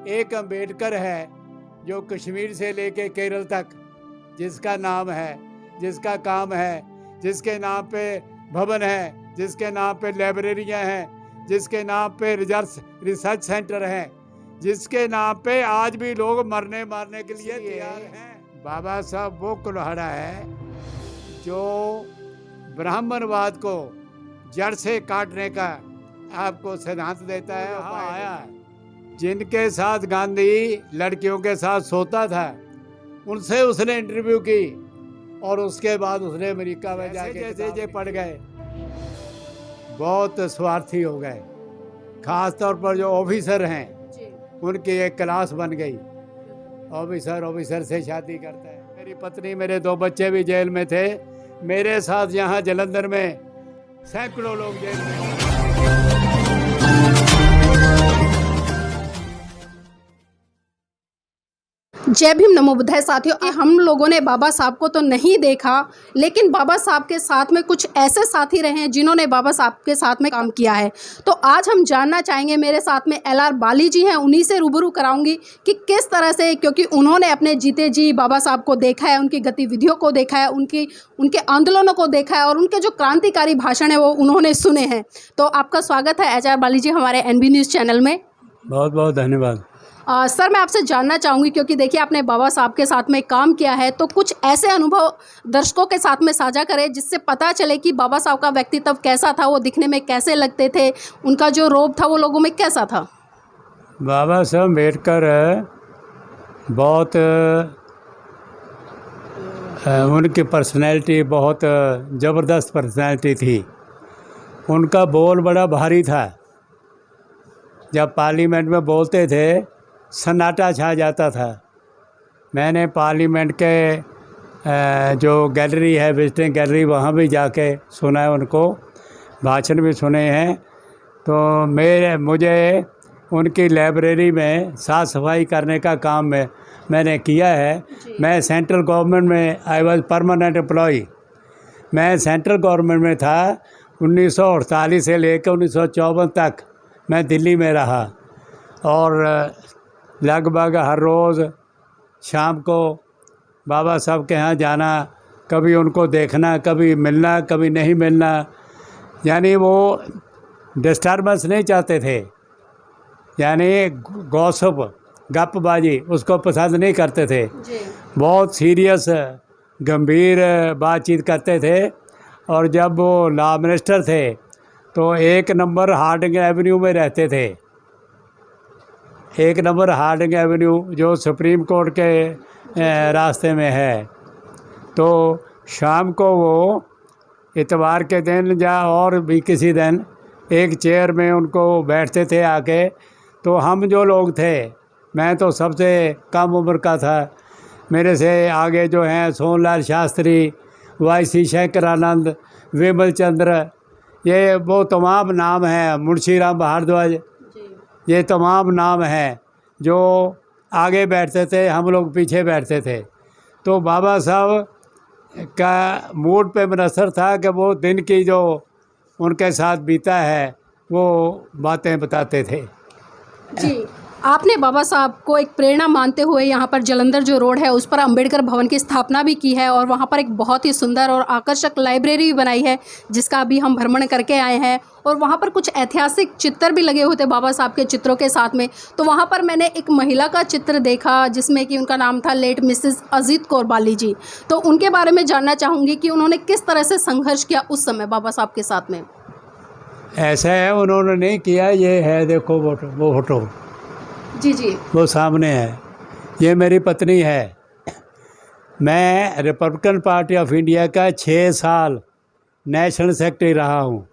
एक अम्बेडकर है जो कश्मीर से लेके केरल तक, जिसका नाम है, जिसका काम है, जिसके नाम पे भवन है, जिसके नाम पे लाइब्रेरियां हैं, जिसके नाम पे रिसर्च सेंटर हैं, जिसके नाम पे आज भी लोग मरने मारने के लिए तैयार हैं। बाबा साहब वो कुल्हाड़ा है जो ब्राह्मणवाद को जड़ से काटने का आपको सिद्धांत देता है। आया जिनके साथ गांधी लड़कियों के साथ सोता था, उनसे उसने इंटरव्यू की और उसके बाद उसने अमेरिका में जाके जैसे ये पड़ गए, बहुत स्वार्थी हो गए। खास तौर पर जो ऑफिसर हैं उनकी एक क्लास बन गई, ऑफिसर से शादी करता है। मेरी पत्नी, मेरे 2 बच्चे भी जेल में थे। मेरे साथ यहाँ जलंधर में सैकड़ों लोग जेल में। जय भीम, नमो बुद्धाय। साथियों, हम लोगों ने बाबा साहब को तो नहीं देखा, लेकिन बाबा साहब के साथ में कुछ ऐसे साथी रहे हैं जिन्होंने बाबा साहब के साथ में काम किया है। तो आज हम जानना चाहेंगे, मेरे साथ में LR बाली जी हैं, उन्हीं से रूबरू कराऊंगी कि किस तरह से, क्योंकि उन्होंने अपने जीते जी बाबा साहब को देखा है, उनकी गतिविधियों को देखा है, उनके आंदोलनों को देखा है और उनके जो क्रांतिकारी भाषण है वो उन्होंने सुने हैं। तो आपका स्वागत है HR बाली जी हमारे NB न्यूज़ चैनल में। बहुत बहुत धन्यवाद। सर, मैं आपसे जानना चाहूँगी, क्योंकि देखिए आपने बाबा साहब के साथ में काम किया है, तो कुछ ऐसे अनुभव दर्शकों के साथ में साझा करें जिससे पता चले कि बाबा साहब का व्यक्तित्व कैसा था, वो दिखने में कैसे लगते थे, उनका जो रोब था वो लोगों में कैसा था। बाबा साहब अम्बेडकर बहुत उनकी पर्सनैलिटी बहुत ज़बरदस्त पर्सनैलिटी थी। उनका बोल बड़ा भारी था। जब पार्लियामेंट में बोलते थे सन्नाटा छा जाता था। मैंने पार्लियामेंट के जो गैलरी है, विजिटिंग गैलरी, वहाँ भी जाके सुना है उनको, भाषण भी सुने हैं। तो मुझे उनकी लाइब्रेरी में साफ़ सफाई करने का काम मैंने किया है। मैं सेंट्रल गवर्नमेंट में आई वॉज परमानेंट एम्प्लॉई। मैं सेंट्रल गवर्नमेंट में था 1948 से लेकर 1954 तक मैं दिल्ली में रहा और लगभग हर रोज़ शाम को बाबा साहब के यहाँ जाना, कभी उनको देखना, कभी मिलना, कभी नहीं मिलना। यानी वो डिस्टर्बेंस नहीं चाहते थे, यानी गॉसिप, गपबाजी उसको पसंद नहीं करते थे। बहुत सीरियस गंभीर बातचीत करते थे। और जब वो लॉ मिनिस्टर थे तो 1 नंबर हार्डिंग एवेन्यू में रहते थे। 1 नंबर हार्डिंग एवेन्यू जो सुप्रीम कोर्ट के रास्ते में है। तो शाम को वो इतवार के दिन या और भी किसी दिन एक चेयर में उनको बैठते थे आके। तो हम जो लोग थे, मैं तो सबसे कम उम्र का था, मेरे से आगे जो हैं सोनलाल शास्त्री, YC शंकरानंद, विमल चंद्र, ये वो तमाम नाम हैं, मुंशी राम भारद्वाज, ये तमाम नाम हैं जो आगे बैठते थे, हम लोग पीछे बैठते थे। तो बाबा साहब का मूड पे मुनसर था कि वो दिन की जो उनके साथ बीता है वो बातें बताते थे। जी, आपने बाबा साहब को एक प्रेरणा मानते हुए यहाँ पर जलंधर जो रोड है उस पर अंबेडकर भवन की स्थापना भी की है और वहाँ पर एक बहुत ही सुंदर और आकर्षक लाइब्रेरी भी बनाई है, जिसका अभी हम भ्रमण करके आए हैं। और वहाँ पर कुछ ऐतिहासिक चित्र भी लगे हुए थे बाबा साहब के चित्रों के साथ में। तो वहाँ पर मैंने एक महिला का चित्र देखा जिसमें कि उनका नाम था लेट मिसेस अजीत कौर बाली जी। तो उनके बारे में जानना चाहूँगी कि उन्होंने किस तरह से संघर्ष किया उस समय बाबा साहब के साथ में। ऐसा है, उन्होंने नहीं किया। ये है, देखो वो फोटो जी, वो सामने है, ये मेरी पत्नी है। मैं रिपब्लिकन पार्टी ऑफ इंडिया का 6 साल नेशनल सेक्रेटरी रहा हूँ।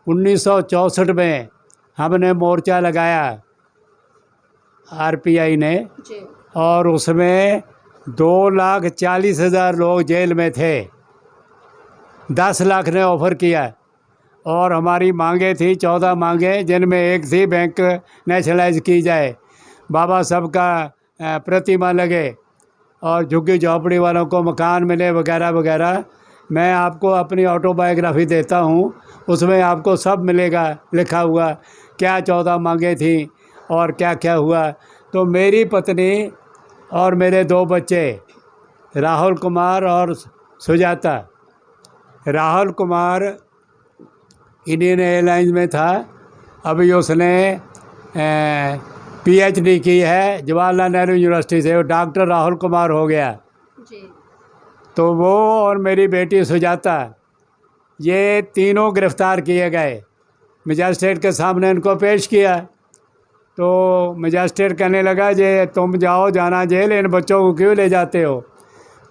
1964 में हमने मोर्चा लगाया RPI ने, और उसमें 2,40,000 लोग जेल में थे। 10 लाख ने ऑफ़र किया और हमारी मांगे थी 14 मांगे, जिनमें एक थी बैंक नेशनलाइज की जाए, बाबा साहब का प्रतिमा लगे और झुग्गी झोपड़ी वालों को मकान मिले वगैरह वगैरह। मैं आपको अपनी ऑटोबायोग्राफी देता हूँ, उसमें आपको सब मिलेगा लिखा हुआ, क्या 14 मांगे थी और क्या क्या हुआ। तो मेरी पत्नी और मेरे 2 बच्चे राहुल कुमार और सुजाता। राहुल कुमार इंडियन एयरलाइंस में था, अभी उसने PhD की है जवाहरलाल नेहरू यूनिवर्सिटी से, वो डॉक्टर राहुल कुमार हो गया। जी तो वो और मेरी बेटी सुजाता, ये तीनों गिरफ्तार किए गए। मजिस्ट्रेट के सामने इनको पेश किया तो मजिस्ट्रेट कहने लगा जे तुम जाओ, जाना जेल, इन बच्चों को क्यों ले जाते हो?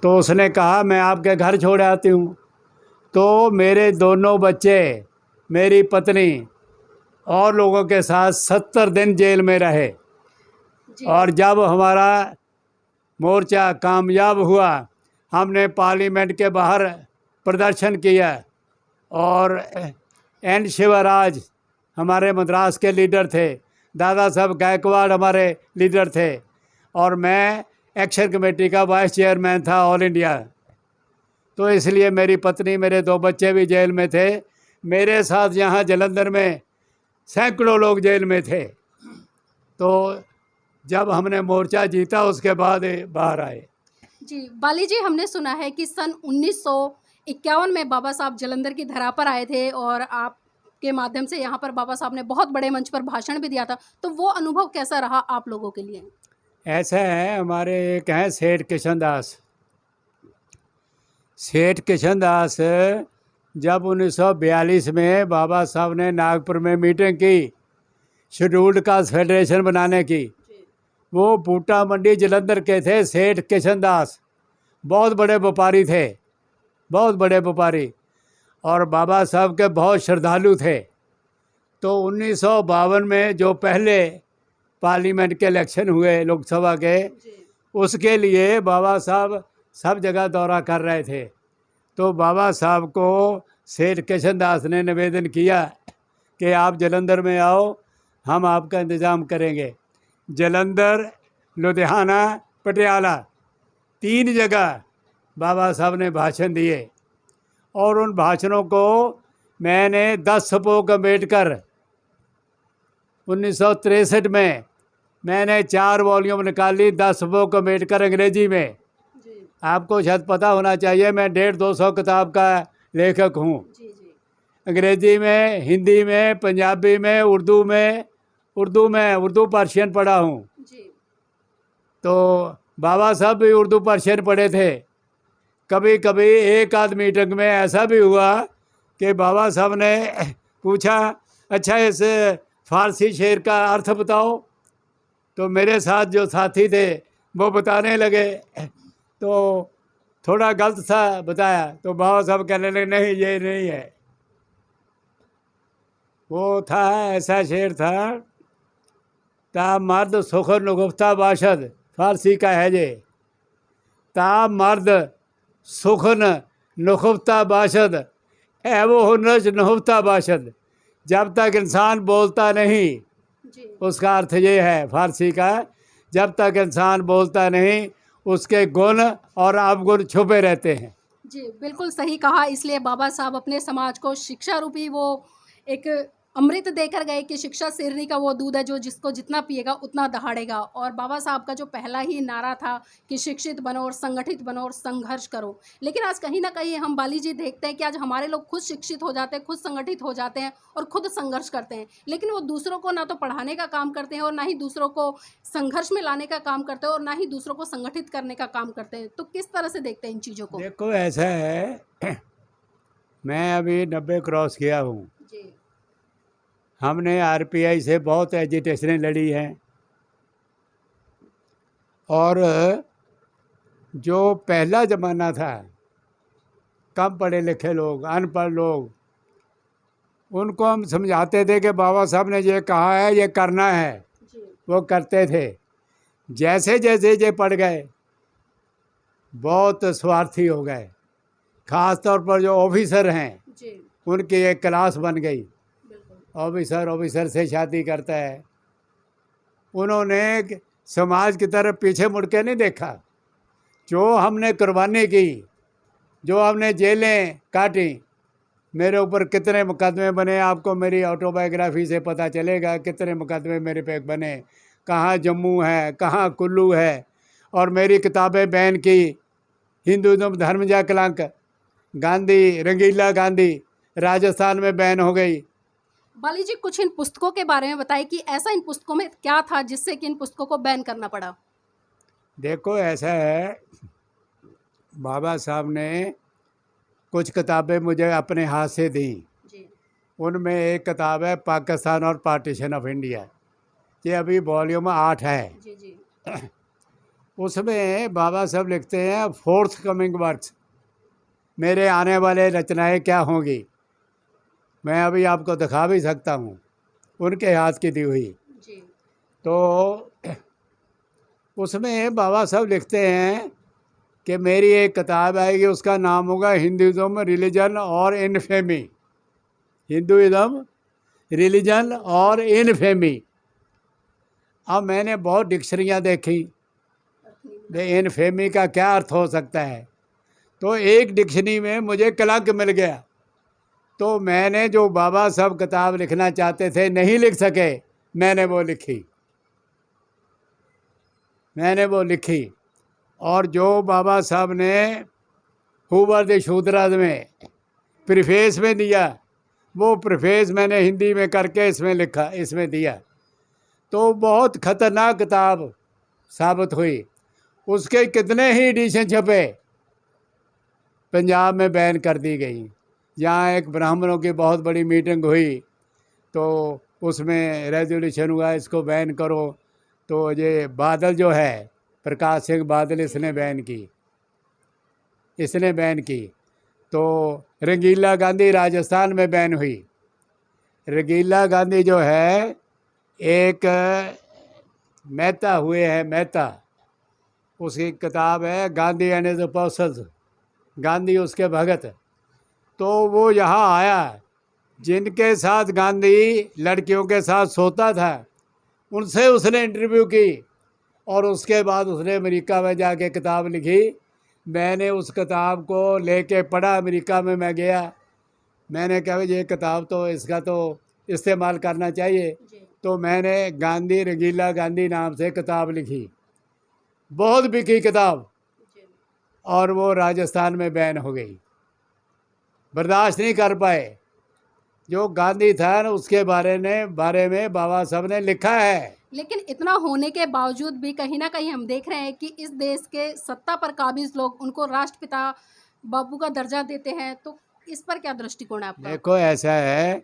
तो उसने कहा मैं आपके घर छोड़ आती हूँ। तो मेरे दोनों बच्चे, मेरी पत्नी और लोगों के साथ 70 दिन जेल में रहे। जी और जब हमारा मोर्चा कामयाब हुआ, हमने पार्लियामेंट के बाहर प्रदर्शन किया और एन शिवराज हमारे मद्रास के लीडर थे, दादा साहब गायकवाड़ हमारे लीडर थे, और मैं एक्शन कमेटी का वाइस चेयरमैन था ऑल इंडिया। तो इसलिए मेरी पत्नी, मेरे 2 बच्चे भी जेल में थे। मेरे साथ यहाँ जलंधर में सैकड़ों लोग जेल में थे। तो जब हमने मोर्चा जीता उसके बाद बाहर आए। जी बाली जी, हमने सुना है कि सन 1951 में बाबा साहब जलंधर की धरा पर आए थे और आपके माध्यम से यहाँ पर बाबा साहब ने बहुत बड़े मंच पर भाषण भी दिया था। तो वो अनुभव कैसा रहा आप लोगों के लिए? ऐसा है, हमारे एक हैं सेठ किशनदास। सेठ किशनदास जब 1942 में बाबा साहब ने नागपुर में मीटिंग की शेड्यूल्ड कास्ट फेडरेशन बनाने की, वो बूटा मंडी जलंधर के थे सेठ किशनदास। बहुत बड़े व्यापारी थे, बहुत बड़े व्यापारी, और बाबा साहब के बहुत श्रद्धालु थे। तो 1952 में जो पहले पार्लियामेंट के इलेक्शन हुए लोकसभा के, उसके लिए बाबा साहब सब जगह दौरा कर रहे थे। तो बाबा साहब को सेठ किशनदास ने निवेदन किया कि आप जलंधर में आओ, हम आपका इंतज़ाम करेंगे। जलंधर, लुधियाना, पटियाला, 3 जगह बाबा साहब ने भाषण दिए, और उन भाषणों को मैंने 10 सपोक अम्बेडकर 1963 में मैंने 4 वॉल्यूम निकाली, 10 सपोक अम्बेडकर अंग्रेजी में। आपको शायद पता होना चाहिए, मैं 150-200 किताब का लेखक हूँ। अंग्रेजी में, हिंदी में, पंजाबी में, उर्दू पर्शियन पढ़ा हूँ। तो बाबा साहब भी उर्दू पर्शियन पढ़े थे। कभी कभी एक आध मीटिंग में ऐसा भी हुआ कि बाबा साहब ने पूछा, अच्छा इस फारसी शेर का अर्थ बताओ। तो मेरे साथ जो साथी थे वो बताने लगे, तो थोड़ा गलत सा बताया, तो बाबा साहब कहने लगे नहीं ये नहीं है। वो था, ऐसा शेर था, ता मर्द सुख नुगफ्ता बाशद, फारसी का है ये, ता मर्द सुखन नुखफ्ता बाशद है वो हुनज नुहफ्ता बाशद। जब तक इंसान बोलता नहीं, उसका अर्थ ये है फारसी का, जब तक इंसान बोलता नहीं उसके गुण और अवगुण छुपे रहते हैं। जी बिल्कुल सही कहा। इसलिए बाबा साहब अपने समाज को शिक्षा रूपी वो एक अमृत देकर गए कि शिक्षा शेरनी का वो दूध है जो जिसको जितना पिएगा उतना दहाड़ेगा। और बाबा साहब का जो पहला ही नारा था कि शिक्षित बनो और संगठित बनो और संघर्ष करो। लेकिन आज कहीं ना कहीं हम बाली जी देखते हैं कि आज हमारे लोग खुद शिक्षित हो जाते हैं, खुद संगठित हो जाते हैं और खुद संघर्ष करते हैं, लेकिन वो दूसरों को ना तो पढ़ाने का काम करते हैं और ना ही दूसरों को संघर्ष में लाने का काम करते हैं और ना ही दूसरों को संगठित करने का काम करते हैं। तो किस तरह से देखते हैं इन चीज़ों को? देखो ऐसा है, मैं अभी 90 क्रॉस किया हूँ। हमने RPI से बहुत एजिटेशनें लड़ी हैं, और जो पहला ज़माना था, कम पढ़े लिखे लोग, अनपढ़ लोग, उनको हम समझाते थे कि बाबा साहब ने ये कहा है ये करना है, वो करते थे। जैसे जैसे ये पढ़ गए बहुत स्वार्थी हो गए। ख़ास तौर पर जो ऑफिसर हैं उनकी एक क्लास बन गई, ऑफिसर से शादी करता है। उन्होंने समाज की तरफ पीछे मुड़ के नहीं देखा। जो हमने कुर्बानी की, जो हमने जेलें काटी, मेरे ऊपर कितने मुकदमे बने, आपको मेरी ऑटोबायोग्राफी से पता चलेगा कितने मुकदमे मेरे पे बने। कहाँ जम्मू है, कहाँ कुल्लू है, और मेरी किताबें बैन की। हिंदुज़म धर्म जा कलंक, गांधी, रंगीला गांधी राजस्थान में बैन हो गई। बाली जी, कुछ इन पुस्तकों के बारे में बताइए कि ऐसा इन पुस्तकों में क्या था जिससे कि इन पुस्तकों को बैन करना पड़ा। देखो ऐसा है, बाबा साहब ने कुछ किताबें मुझे अपने हाथ से दी। जी उनमें एक किताब है पाकिस्तान और पार्टीशन ऑफ इंडिया, ये अभी वॉल्यूम 8 है। जी जी उसमें बाबा साहब लिखते हैं फोर्थ कमिंग वर्क्स, मेरे आने वाले रचनाएं क्या होंगी। मैं अभी आपको दिखा भी सकता हूँ, उनके हाथ की दी हुई। जी तो उसमें बाबा साहब लिखते हैं कि मेरी एक किताब आएगी, उसका नाम होगा हिंदुज़म रिलीजन और इनफेमी। हिंदुज़म रिलीजन और इनफेमी। अब मैंने बहुत डिक्शनरियाँ देखी, इनफेमी का क्या अर्थ हो सकता है। तो एक डिक्शनरी में मुझे कलंक मिल गया। तो मैंने जो बाबा साहब किताब लिखना चाहते थे नहीं लिख सके, मैंने वो लिखी। और जो बाबा साहब ने हुबर द शूद्राज में प्रीफेस में दिया, वो प्रीफेस मैंने हिंदी में करके इसमें लिखा, इसमें दिया। तो बहुत ख़तरनाक किताब साबित हुई। उसके कितने ही एडिशन छपे, पंजाब में बैन कर दी गई। यहाँ एक ब्राह्मणों की बहुत बड़ी मीटिंग हुई, तो उसमें रेजोल्यूशन हुआ इसको बैन करो। तो ये बादल जो है, प्रकाश सिंह बादल, इसने बैन की। तो रंगीला गांधी राजस्थान में बैन हुई। रंगीला गांधी जो है एक मेहता हुए हैं, मेहता, उसकी किताब है Gandhi and his apostles, Gandhi उसके भगत। तो वो यहाँ आया, जिनके साथ गांधी लड़कियों के साथ सोता था उनसे उसने इंटरव्यू की, और उसके बाद उसने अमेरिका में जाके किताब लिखी। मैंने उस किताब को लेके पढ़ा, अमेरिका में मैं गया, मैंने कहा ये किताब तो इसका तो इस्तेमाल करना चाहिए। तो मैंने गांधी, रंगीला गांधी नाम से किताब लिखी, बहुत बिकी किताब, और वो राजस्थान में बैन हो गई। बर्दाश्त नहीं कर पाए। जो गांधी था ना, उसके बारे में बाबा साहब ने लिखा है। लेकिन इतना होने के बावजूद भी कहीं ना कहीं हम देख रहे हैं कि इस देश के सत्ता पर काबिज लोग उनको राष्ट्रपिता बाबू का दर्जा देते हैं। तो इस पर क्या दृष्टिकोण है आपका? देखो ऐसा है,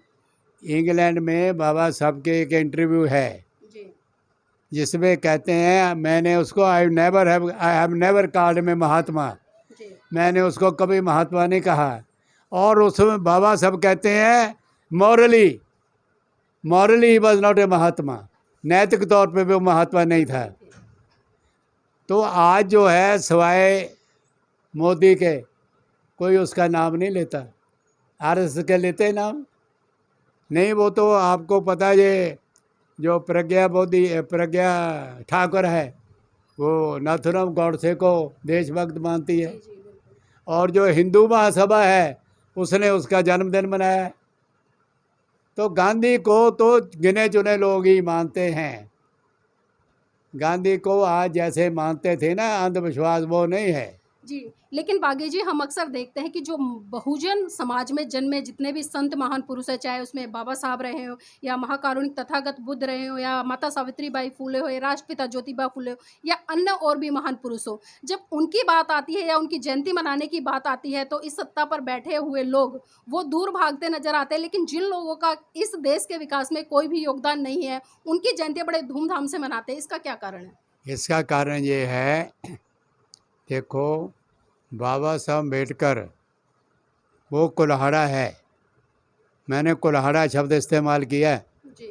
इंग्लैंड में बाबा साहब के एक इंटरव्यू है जी जिसमें कहते हैं, मैंने उसको आई हैव नेवर कॉल्ड में महात्मा, जी मैंने उसको कभी महात्मा नहीं कहा। और उसमें बाबा साहब कहते हैं morally he was not a mahatma, नैतिक तौर पे भी वो महात्मा नहीं था। तो आज जो है सिवाय मोदी के कोई उसका नाम नहीं लेता। आरएसएस के लेते हैं नाम नहीं। वो तो आपको पता है, ये जो प्रज्ञा ठाकुर है, वो नाथुराम गौडसे को देशभक्त मानती है। और जो हिंदू महासभा है, उसने उसका जन्मदिन मनाया है। तो गांधी को तो गिने चुने लोग ही मानते हैं। गांधी को आज जैसे मानते थे ना, अंधविश्वास, वो नहीं है। जी, लेकिन बागी जी, हम अक्सर देखते हैं कि जो बहुजन समाज में जन्मे जितने भी संत महान पुरुष हैं, चाहे उसमें बाबा साहब रहे हो या महाकारुणिक तथागत बुद्ध रहे हो या माता सावित्रीबाई फुले हो या राष्ट्रपिता ज्योतिबा फुले हो या अन्य और भी महान पुरुष हो, जब उनकी बात आती है या उनकी जयंती मनाने की बात आती है तो इस सत्ता पर बैठे हुए लोग वो दूर भागते नजर आते हैं। लेकिन जिन लोगों का इस देश के विकास में कोई भी योगदान नहीं है, उनकी जयंतियाँ बड़े धूमधाम से मनाते हैं। इसका क्या कारण है? इसका कारण ये है, देखो बाबा साहब अम्बेडकर वो कुल्हाड़ा है, मैंने कुल्हाड़ा शब्द इस्तेमाल किया है। जी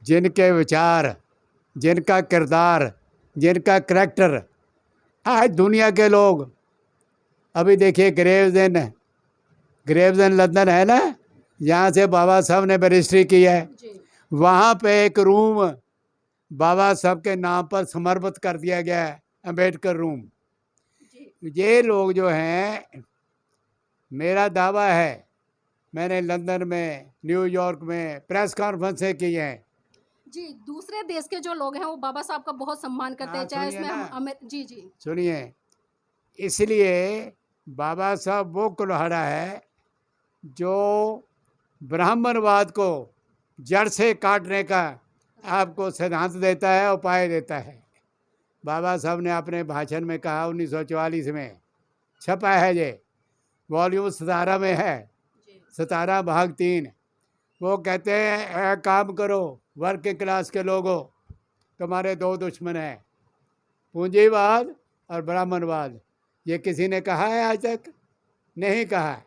जिनके विचार, जिनका किरदार, जिनका करैक्टर आज दुनिया के लोग, अभी देखिए ग्रेव्स इन लंदन है ना, यहाँ से बाबा साहब ने बैरिस्ट्री की है। जी वहाँ पे एक रूम बाबा साहब के नाम पर समर्पित कर दिया गया है, अम्बेडकर रूम। जी ये लोग जो हैं, मेरा दावा है, मैंने लंदन में, न्यूयॉर्क में प्रेस कॉन्फ्रेंसें की हैं। जी, दूसरे देश के जो लोग हैं वो बाबा साहब का बहुत सम्मान करते हैं, हाँ, चाहे सुनिए उसमें हम ना। जी, जी। सुनिए, इसलिए बाबा साहब वो कुल्हाड़ा है जो ब्राह्मणवाद को जड़ से काटने का आपको सिद्धांत देता है, उपाय देता है। बाबा साहब ने अपने भाषण में कहा 1944 में, छपा है ये, वॉल्यूम 17 में है, जी, 17 भाग 3। वो कहते हैं "ए, काम करो वर्किंग क्लास के लोगों, तुम्हारे दो दुश्मन हैं, पूंजीवाद और ब्राह्मणवाद। ये किसी ने कहा है आज तक? नहीं कहा है।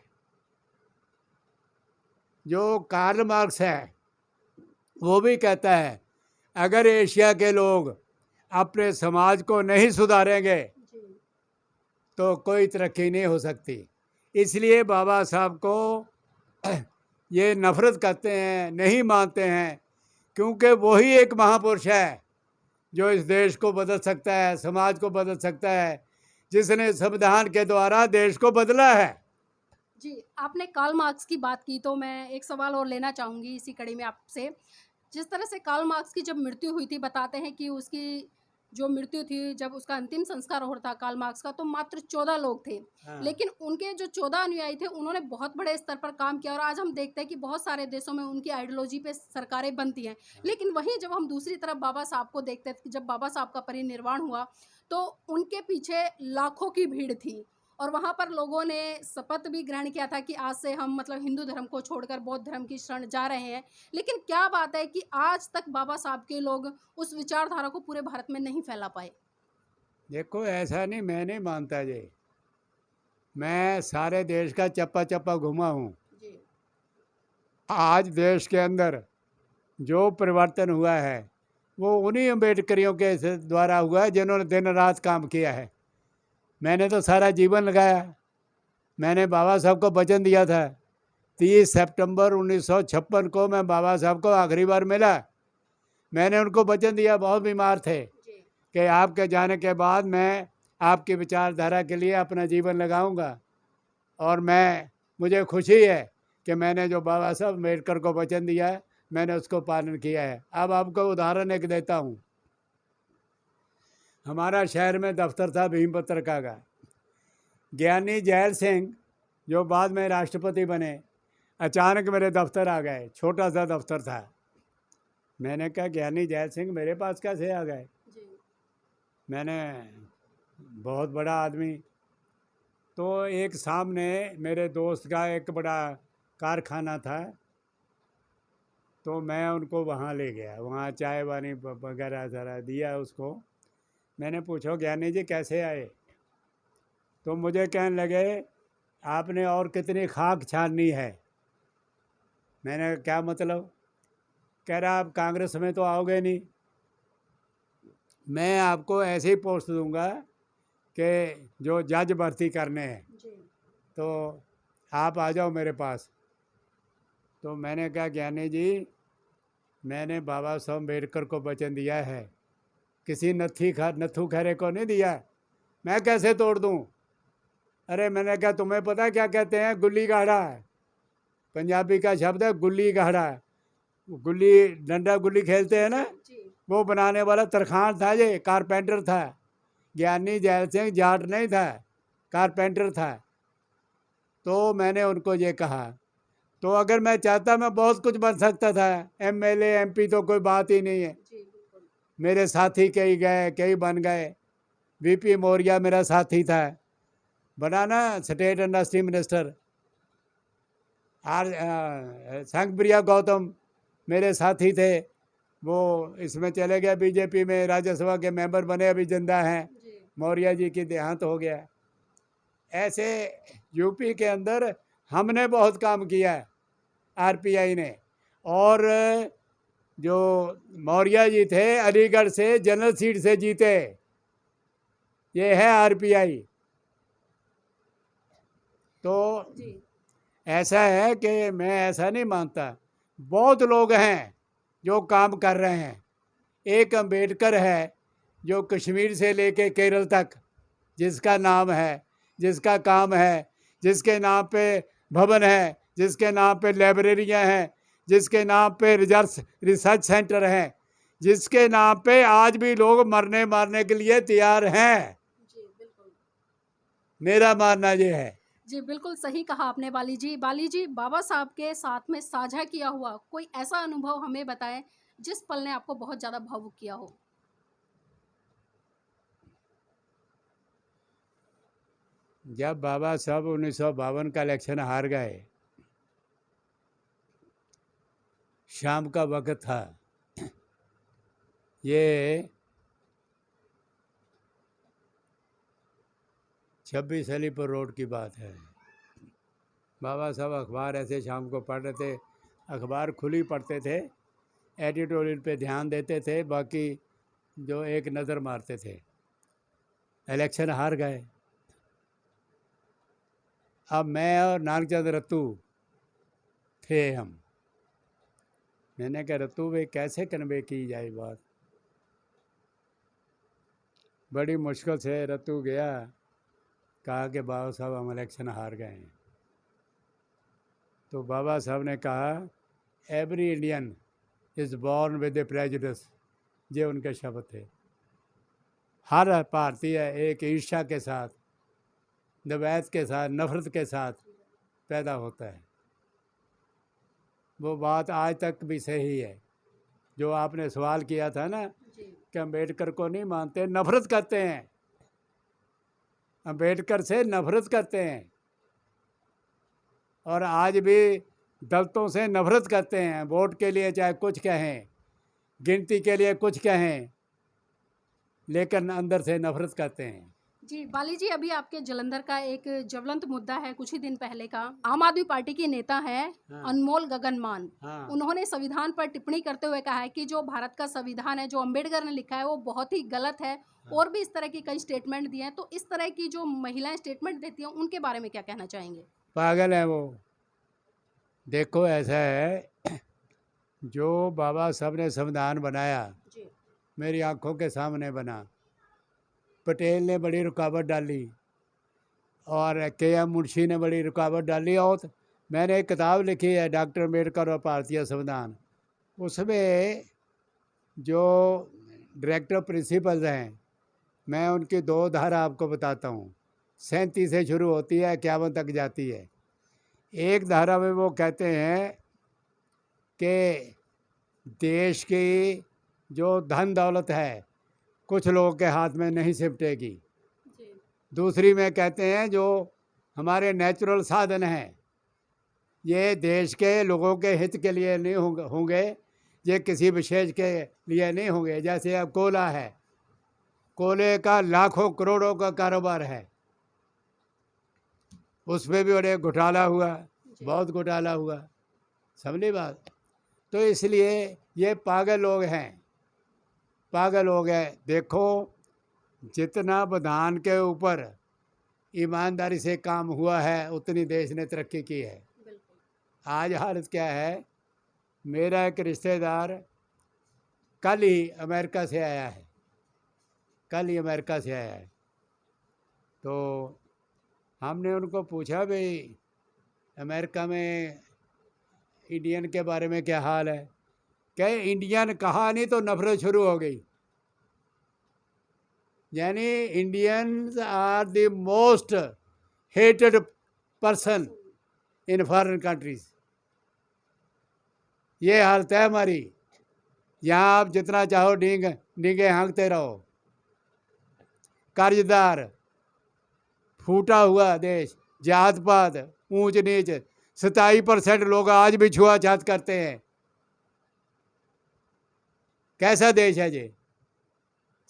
जो कार्ल मार्क्स है वो भी कहता है अगर एशिया के लोग अपने समाज को नहीं सुधारेंगे जी, तो कोई तरक्की नहीं हो सकती। इसलिए बाबा साहब को ये नफरत करते हैं, नहीं मानते हैं, क्योंकि वही एक महापुरुष है जो इस देश को बदल सकता है, समाज को बदल सकता है, जिसने संविधान के द्वारा देश को बदला है। जी, आपने कार्ल मार्क्स की बात की तो मैं एक सवाल और लेना चाहूँगी इसी कड़ी में आपसे। जिस तरह से कार्ल मार्क्स की जब मृत्यु हुई थी, बताते हैं कि उसकी जो मृत्यु थी, जब उसका अंतिम संस्कार हो रहा था कार्ल मार्क्स का, तो मात्र 14 लोग थे। हाँ। लेकिन उनके जो 14 अनुयायी थे, उन्होंने बहुत बड़े स्तर पर काम किया और आज हम देखते हैं कि बहुत सारे देशों में उनकी आइडियोलॉजी पे सरकारें बनती हैं। लेकिन वहीं जब हम दूसरी तरफ बाबा साहब को देखते हैं कि जब बाबा साहब का परिनिर्वाण हुआ, तो उनके पीछे लाखों की भीड़ थी और वहाँ पर लोगों ने शपथ भी ग्रहण किया था कि आज से हम मतलब हिंदू धर्म को छोड़कर बौद्ध धर्म की शरण जा रहे हैं। लेकिन क्या बात है कि आज तक बाबा साहब के लोग उस विचारधारा को पूरे भारत में नहीं फैला पाए। देखो, ऐसा नहीं, मैं नहीं मानता ये। मैं सारे देश का चप्पा चप्पा घुमा हूँ। जी, आज देश के अंदर जो परिवर्तन हुआ है वो उन्हीं अम्बेडकरियों के द्वारा हुआ है जिन्होंने दिन रात काम किया है। मैंने तो सारा जीवन लगाया। मैंने बाबा साहब को वचन दिया था, 30 सितंबर 1956 को मैं बाबा साहब को आखिरी बार मिला। मैंने उनको वचन दिया, बहुत बीमार थे, जी, कि आपके जाने के बाद मैं आपकी विचारधारा के लिए अपना जीवन लगाऊंगा। और मुझे खुशी है कि मैंने जो बाबा साहब अम्बेडकर को वचन दिया है मैंने उसको पालन किया है। अब आपको उदाहरण एक देता हूँ। हमारा शहर में दफ्तर था भीम पत्रिका का। ज्ञानी जैल सिंह जो बाद में राष्ट्रपति बने, अचानक मेरे दफ्तर आ गए। छोटा सा दफ्तर था। मैंने कहा ज्ञानी जैल सिंह मेरे पास कैसे आ गए? जी, मैंने, बहुत बड़ा आदमी। तो एक सामने मेरे दोस्त का एक बड़ा कारखाना था, तो मैं उनको वहाँ ले गया। वहाँ चाय वानी वगैरह ज़रा दिया उसको। मैंने पूछा ज्ञानी जी कैसे आए? तो मुझे कहने लगे आपने और कितनी खाक छाननी है। मैंने कहा क्या मतलब? कह रहा आप कांग्रेस में तो आओगे नहीं, मैं आपको ऐसे ही पोस्ट दूंगा कि जो जज भर्ती करने हैं, जी, तो आप आ जाओ मेरे पास। तो मैंने कहा ज्ञानी जी मैंने बाबा साहब अम्बेडकर को वचन दिया है, किसी नत्थू खैरे को नहीं दिया, मैं कैसे तोड़ दूं? अरे मैंने कहा तुम्हें पता क्या कहते हैं? गुल्ली गाढ़ा है, पंजाबी का शब्द है गुल्ली गाढ़ा। गुल्ली डंडा गुल्ली खेलते हैं ना, जी, वो बनाने वाला तरखान था, ये कारपेंटर था। ज्ञानी जैल सिंह जाट नहीं था, कारपेंटर था। तो मैंने उनको ये कहा, तो अगर मैं चाहता मैं बहुत कुछ बन सकता था। एमएलए एमपी तो कोई बात ही नहीं है। जी, बिल्कुल। मेरे साथी कई गए, कई बन गए। वीपी मौर्य मेरा साथी था, बना ना स्टेट इंडस्ट्री मिनिस्टर। संगप्रिया गौतम मेरे साथी थे, वो इसमें चले गए बीजेपी में, राज्यसभा के मेंबर बने, अभी जिंदा हैं। जी, मौर्य जी की देहांत हो गया। ऐसे यूपी के अंदर हमने बहुत काम किया है, आरपीआई ने। और जो मौर्य जी थे अलीगढ़ से जनरल सीट से जीते, ये है आरपीआई। तो जी, ऐसा है कि मैं ऐसा नहीं मानता, बहुत लोग हैं जो काम कर रहे हैं। एक अम्बेडकर है जो कश्मीर से लेके केरल तक, जिसका नाम है, जिसका काम है, जिसके नाम पे भवन है, जिसके नाम पे लाइब्रेरियां हैं, जिसके नाम पे रिसर्च सेंटर हैं, जिसके नाम पे आज भी लोग मरने मारने के लिए तैयार हैं। जी बिल्कुल। मेरा मानना ये है। जी बिल्कुल सही कहा आपने बाली जी। बाली जी, बाबा साहब के साथ में साझा किया हुआ कोई ऐसा अनुभव हमें बताएं जिस पल ने आपको बहुत ज़्यादा भावुक किया हो। जब बाबा साहब 1952 का इलेक्शन हार गए, शाम का वक्त था, ये 26 अलीपुर रोड की बात है। बाबा साहब अखबार ऐसे शाम को पढ़ रहे थे, अखबार खुली पढ़ते थे, एडिटोरियल पे ध्यान देते थे, बाकी जो एक नज़र मारते थे। इलेक्शन हार गए। अब मैं और नागचंद रत्तू थे हम। मैंने कहा रत्तू भाई कैसे कन्वे की जाए बात। बड़ी मुश्किल से रत्तू गया, कहा कि बाबा साहब हम इलेक्शन हार गए हैं। तो बाबा साहब ने कहा every Indian is born with A prejudice, ये उनके शब्द थे। हर भारतीय एक ईर्ष्या के साथ, द्वैत के साथ, नफरत के साथ पैदा होता है। वो बात आज तक भी सही है। जो आपने सवाल किया था ना कि अम्बेडकर को नहीं मानते, नफरत करते हैं, अम्बेडकर से नफरत करते हैं, और आज भी दलितों से नफरत करते हैं। वोट के लिए चाहे कुछ कहें, गिनती के लिए कुछ कहें, लेकिन अंदर से नफरत करते हैं। जी बाली जी, अभी आपके जलंधर का एक ज्वलंत मुद्दा है कुछ ही दिन पहले का। आम आदमी पार्टी के नेता हैं हाँ। अनमोल गगनमान। हाँ। उन्होंने संविधान पर टिप्पणी करते हुए कहा है कि जो भारत का संविधान है, जो अम्बेडकर ने लिखा है, वो बहुत ही गलत है। और भी इस तरह की कई स्टेटमेंट दिए हैं। तो इस तरह की जो महिलाएं स्टेटमेंट देती हैं, उनके बारे में क्या कहना चाहेंगे? पागल है वो। देखो ऐसा है, जो बाबा साहब ने संविधान बनाया, जी मेरी आंखों के सामने बना। पटेल ने बड़ी रुकावट डाली और के.एम. मुंशी ने बड़ी रुकावट डाली। और मैंने एक किताब लिखी है, डॉक्टर अम्बेडकर और भारतीय संविधान। उसमें जो डायरेक्टर प्रिंसिपल्स हैं, मैं उनकी 2 धारा आपको बताता हूँ। 37 से शुरू होती है, 51 तक जाती है। एक धारा में वो कहते हैं कि देश की जो धन दौलत है कुछ लोगों के हाथ में नहीं सिमटेगी। जी दूसरी में कहते हैं जो हमारे नेचुरल साधन हैं, ये देश के लोगों के हित के लिए नहीं होंगे, ये किसी विशेष के लिए नहीं होंगे। जैसे अब कोयला है, कोयले का लाखों करोड़ों का कारोबार है, उसमें भी बड़े घोटाला हुआ, बहुत घोटाला हुआ, समझी बात। तो इसलिए ये पागल लोग हैं, पागल लोग हैं। देखो जितना बधान के ऊपर ईमानदारी से काम हुआ है, उतनी देश ने तरक्की की है। आज हालत क्या है, मेरा एक रिश्तेदार कल ही अमेरिका से आया है, कल ही अमेरिका से आया है। तो हमने उनको पूछा भाई अमेरिका में इंडियन के बारे में क्या हाल है। कहे इंडियन कहा नहीं तो नफरत शुरू हो गई। यानी Indians are the most hated person in foreign countries. ये हालत है हमारी। यहाँ आप जितना चाहो डींगे हाँकते रहो। कर्जदार, फूटा हुआ देश, जात पात, ऊंच नीच, 27% लोग आज भी छुआछूत करते हैं। कैसा देश है ये?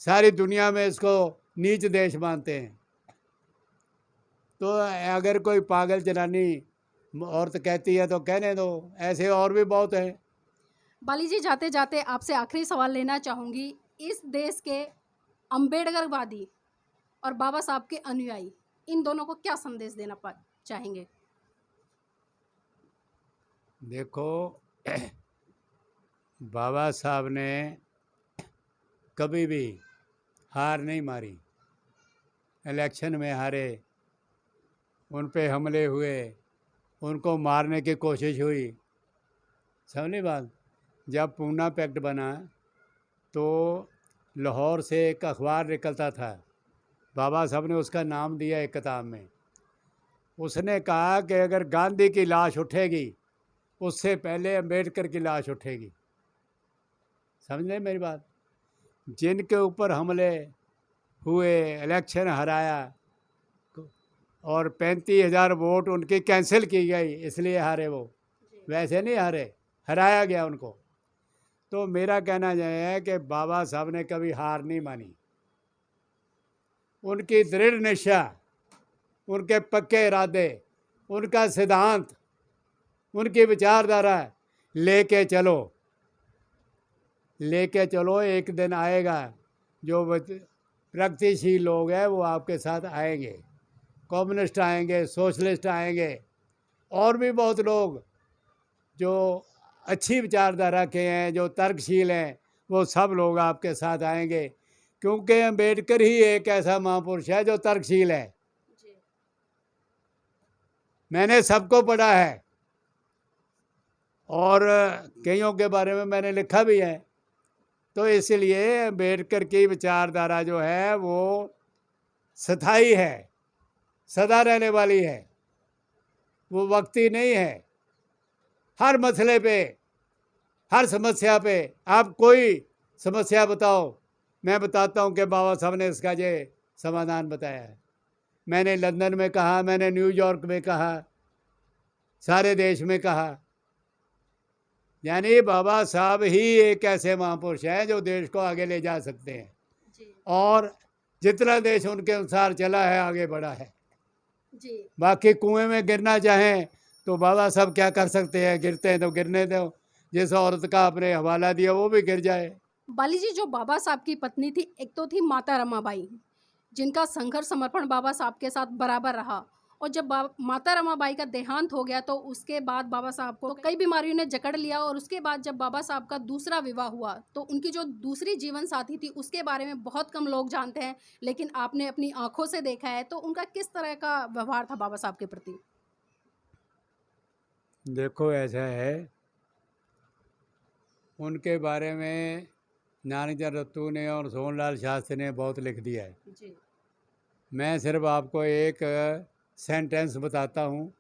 सारी दुनिया में इसको नीच देश मानते हैं। तो अगर कोई पागल जनानी औरत कहती है तो कहने दो, ऐसे और भी बहुत हैं। बाली जी, जाते जाते आपसे आखिरी सवाल लेना चाहूँगी। इस देश के अम्बेडकरवादी और बाबा साहब के अनुयायी, इन दोनों को क्या संदेश देना चाहेंगे? देखो बाबा साहब ने कभी भी हार नहीं मारी। इलेक्शन में हारे, उन पे हमले हुए, उनको मारने की कोशिश हुई, समझी बात। जब पूना पैक्ट बना तो लाहौर से एक अखबार निकलता था, बाबा साहब ने उसका नाम दिया एक किताब में। उसने कहा कि अगर गांधी की लाश उठेगी उससे पहले अम्बेडकर की लाश उठेगी। समझ रहे मेरी बात? जिनके ऊपर हमले हुए, इलेक्शन हराया और 35,000 वोट उनकी कैंसिल की गई, इसलिए हारे वो, वैसे नहीं हारे, हराया गया उनको। तो मेरा कहना यह है कि बाबा साहब ने कभी हार नहीं मानी। उनकी दृढ़ निश्चय, उनके पक्के इरादे, उनका सिद्धांत, उनकी विचारधारा लेके चलो, एक दिन आएगा जो प्रगतिशील लोग हैं वो आपके साथ आएंगे, कम्युनिस्ट आएंगे, सोशलिस्ट आएंगे, और भी बहुत लोग जो अच्छी विचारधारा के हैं, जो तर्कशील हैं, वो सब लोग आपके साथ आएंगे, क्योंकि अम्बेडकर ही एक ऐसा महापुरुष है जो तर्कशील है। मैंने सबको पढ़ा है और कईयों के बारे में मैंने लिखा भी है। तो इसलिए अम्बेडकर की विचारधारा जो है वो स्थायी है, सदा रहने वाली है, वो वक्ती नहीं है। हर मसले पे, हर समस्या पे, आप कोई समस्या बताओ, मैं बताता हूँ कि बाबा साहब ने इसका ये समाधान बताया है। मैंने लंदन में कहा, मैंने न्यूयॉर्क में कहा, सारे देश में कहा। यानी बाबा साहब ही एक ऐसे महापुरुष हैं जो देश को आगे ले जा सकते हैं जी। और जितना देश उनके अनुसार चला है आगे बढ़ा है जी। बाकी कुएं में गिरना चाहें तो बाबा साहब क्या कर सकते हैं? गिरते हैं तो गिरने दो, जिस औरत का आपने हवाला दिया वो भी गिर जाए। बाली जी, जो बाबा साहब की पत्नी थी, एक तो थी माता रमाबाई, जिनका संघर्ष समर्पण बाबा साहब के साथ बराबर रहा, और जब माता रमाबाई का देहांत हो गया तो उसके बाद बाबा साहब को कई बीमारियों ने जकड़ लिया, और उसके बाद जब बाबा साहब का दूसरा विवाह हुआ तो उनकी जो दूसरी जीवन साथी थी उसके बारे में बहुत कम लोग जानते हैं, लेकिन आपने अपनी आंखों से देखा है। तो उनका किस तरह का व्यवहार था बाबा साहब के प्रति? देखो, ऐसा है, उनके बारे में ज्ञानीचंद रत्तू ने और सोहनलाल शास्त्री ने बहुत लिख दिया है जी। मैं सिर्फ आपको एक सेंटेंस बताता हूँ,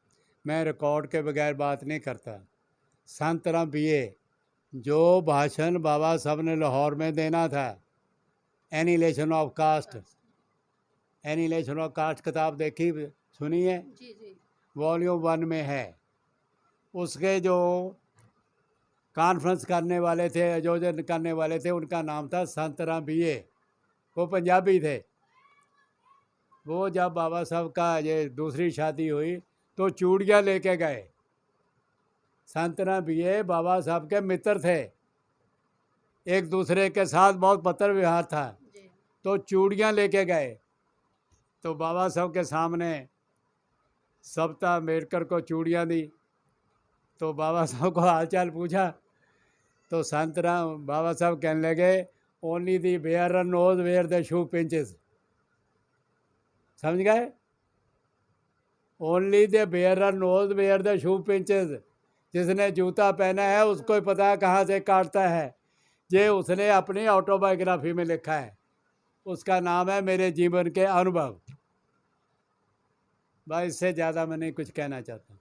मैं रिकॉर्ड के बगैर बात नहीं करता। संतराम बीए जो भाषण बाबा साहब ने लाहौर में देना था, annihilation of caste, annihilation of caste किताब देखी, सुनी है? जी जी। वॉल्यूम 1 में है। उसके जो कॉन्फ्रेंस करने वाले थे, आयोजन करने वाले थे, उनका नाम था संतराम बीए, वो पंजाबी थे। वो जब बाबा साहब का ये दूसरी शादी हुई तो चूड़ियाँ लेके गए। संतराम बीए बाबा साहब के मित्र थे, एक दूसरे के साथ बहुत पत्र व्यवहार था, तो चूड़ियाँ लेके गए। तो बाबा साहब के सामने सविता अम्बेडकर को चूड़ियाँ दी, तो बाबा साहब को हालचाल पूछा, तो संतराम बाबा साहब कहने लगे, only the wearer knows where the shoe pinches. समझ गए? Only the wearer knows where the shoe pinches. जिसने जूता पहना है उसको ही पता है कहाँ से काटता है। ये उसने अपनी ऑटोबायोग्राफी में लिखा है, उसका नाम है मेरे जीवन के अनुभव। भाई इससे ज़्यादा मैं नहीं कुछ कहना चाहता।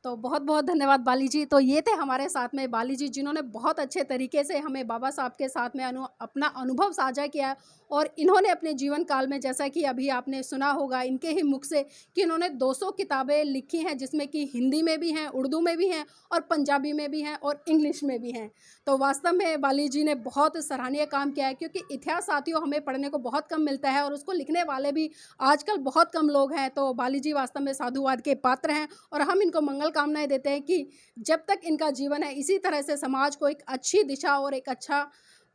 तो बहुत बहुत धन्यवाद बाली जी। तो ये थे हमारे साथ में बाली जी, जिन्होंने बहुत अच्छे तरीके से हमें बाबा साहब के साथ में अपना अनुभव साझा किया, और इन्होंने अपने जीवन काल में, जैसा कि अभी आपने सुना होगा इनके ही मुख से, कि इन्होंने 200 किताबें लिखी हैं, जिसमें कि हिंदी में भी हैं, उर्दू में भी हैं, और पंजाबी में भी हैं, और इंग्लिश में भी हैं। तो वास्तव में बाली जी ने बहुत सराहनीय काम किया है, क्योंकि इतिहास साथियों हमें पढ़ने को बहुत कम मिलता है, और उसको लिखने वाले भी आजकल बहुत कम लोग हैं। तो बाली जी वास्तव में साधुवाद के पात्र हैं, और हम इनको मंगल कामनाएं देते हैं कि जब तक इनका जीवन है इसी तरह से समाज को एक अच्छी दिशा और एक अच्छा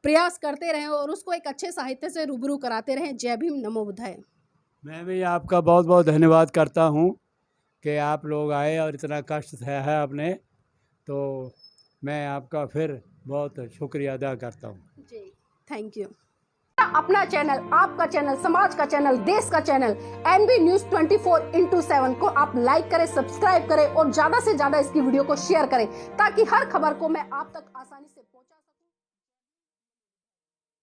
प्रयास करते रहें, और उसको एक अच्छे साहित्य से रूबरू कराते रहें। जय भीम, नमो बुद्धाय। मैं भी आपका बहुत बहुत धन्यवाद करता हूँ कि आप लोग आए और इतना कष्ट सहा है आपने, तो मैं आपका फिर बहुत शुक्रिया अदा करता हूँ। जी, थैंक यू। अपना चैनल, आपका चैनल, समाज का चैनल, देश का चैनल NV News 24/7 को आप लाइक करें, सब्सक्राइब करें, और ज्यादा से ज्यादा इसकी वीडियो को शेयर करें, ताकि हर खबर को मैं आप तक आसानी से पहुंचा